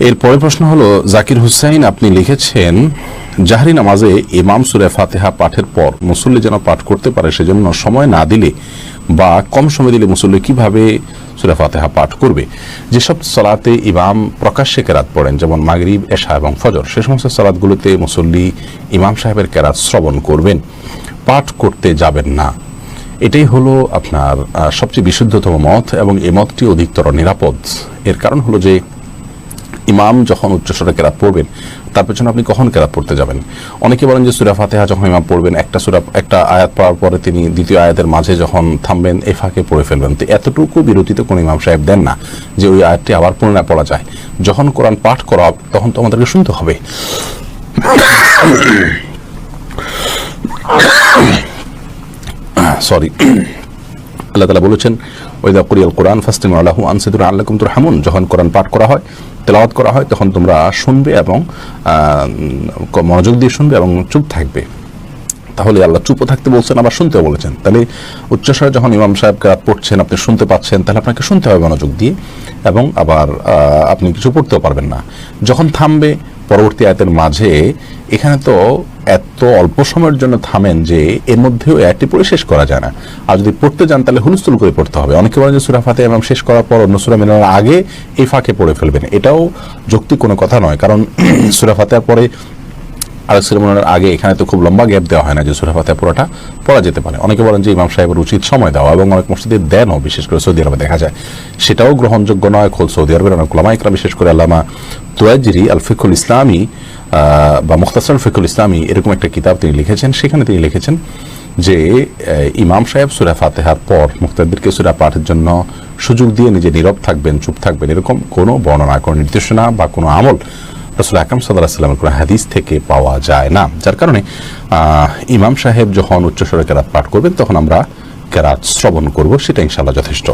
এরপরে প্রশ্ন হলো, জাকির হুসাইন আপনি লিখেছেন জাহরি নামাজে ইমাম সূরা ফাতিহা পাঠের পর মুসল্লি যেন পাঠ করতে পারে সেজন্য সময় না দিলে বা কম সময় দিলে মুসল্লি কিভাবে সূরা ফাতিহা পাঠ করবে? যেসব সালাতে ইমাম প্রকাশ্যে কেরাত পড়েন যেমন মাগরিব, এশা এবং ফজর, সে সমস্ত সালাতগুলোতে মুসল্লি ইমাম সাহেবের কেরাত শ্রবণ করবেন, পাঠ করতে যাবেন না। এটাই হলো আপনার সবচেয়ে বিশুদ্ধতম মত এবং এই মতটি অধিকতর নিরাপদ। এর কারণ হলো যে ইমাম যখন উচ্চস্বরে কেরাত পড়বেন তার পেছনে আপনি কখন কেরাত পড়তে যাবেন? অনেকে বলেন যে সূরা ফাতিহা যখন ইমাম পড়বেন একটা আয়াত পড়ার পরে তিনি দ্বিতীয় আয়াতের মাঝে যখন থামবেন এই ফাঁকে পড়ে ফেলবেন। তো এতটুকু বিরতিতে কোনো ইমাম সাহেব দেন না যে ওই আয়াতটি আবার পুনরায় পড়া যায়। যখন কোরআন পাঠ করা তখন তো আমাদেরকে শুনতে হবে। সরি, আল্লাহ তাআলা বলেছেন ওয়াইদা কুরিয়াল কুরআন ফাসতামিউ লাহু আনসিতু লাআল্লাকুম তুরহামুন, যখন কোরআন পাঠ করা হয়, তেলাওয়াত করা হয়, তখন তোমরা শুনবে এবং মনোযোগ দিয়ে শুনবে এবং চুপ থাকবে। তাহলে আল্লাহ চুপও থাকতে বলছেন আবার শুনতেও বলেছেন। তাহলে উচ্চস্বরে যখন ইমাম সাহেব কেরাত পড়ছেন আপনি শুনতে পাচ্ছেন, তাহলে আপনাকে শুনতে হবে মনোযোগ দিয়ে, এবং আবার আপনি কিছু পড়তেও পারবেন না। যখন থামবে পরবর্তী আয়াতের মাঝে, এখানে তো এত অল্প সময়ের জন্য থামেন যে এর মধ্যেও আয়াতটি পড়ে শেষ করা যায় না। আর যদি পড়তে যান তাহলে হুলস্থুল করে পড়তে হবে। অনেকে বলেন যে সূরা ফাতিহা ইমাম শেষ করার পর অন্য সূরা মেলানোর আগে এই ফাঁকে পড়ে ফেলবেন। এটাও যৌক্তিক কোনো কথা নয়, কারণ সূরা ফাতিহার পরে আরেক সূরা মেলানোর আগে এখানে তো খুব লম্বা গ্যাপ দেওয়া হয় না যে সূরা ফাতিহা পুরোটা পড়া যেতে পারে। অনেকে বলেন যে ইমাম সাহেবের উচিত সময় দেওয়া, এবং অনেক মসজিদে দেনও, বিশেষ করে সৌদি আরবে দেখা যায়। সেটাও গ্রহণযোগ্য নয়। খোদ সৌদি আরবের অনেক উলামা ইকরাম, বিশেষ করে আল্লামা তুয়াজিরি আল ফিকহুল ইসলামী বা মুখতাসার ফিকহুল ইসলামী এরকম একটা কিতাব তিনি লিখেছেন। সেখানে তিনি লিখেছেন যে ইমাম সাহেব সূরা ফাতিহার পর মুক্তাদিরকে সূরা পাঠের জন্য সুযোগ দিয়ে নিজে নীরব থাকবেন, চুপ থাকবেন, এরকম কোনো বর্ণনা, কোনো নির্দেশনা বা কোনো আমল রাসূল আকরাম সাল্লাল্লাহু আলাইহি ওয়াসাল্লামের কোনো হাদিস থেকে পাওয়া যায় না। যার কারণে ইমাম সাহেব যখন উচ্চস্বরে কেরাত পাঠ করবেন তখন আমরা কেরাত শ্রবণ করব, সেটা ইনশাআল্লাহ যথেষ্ট।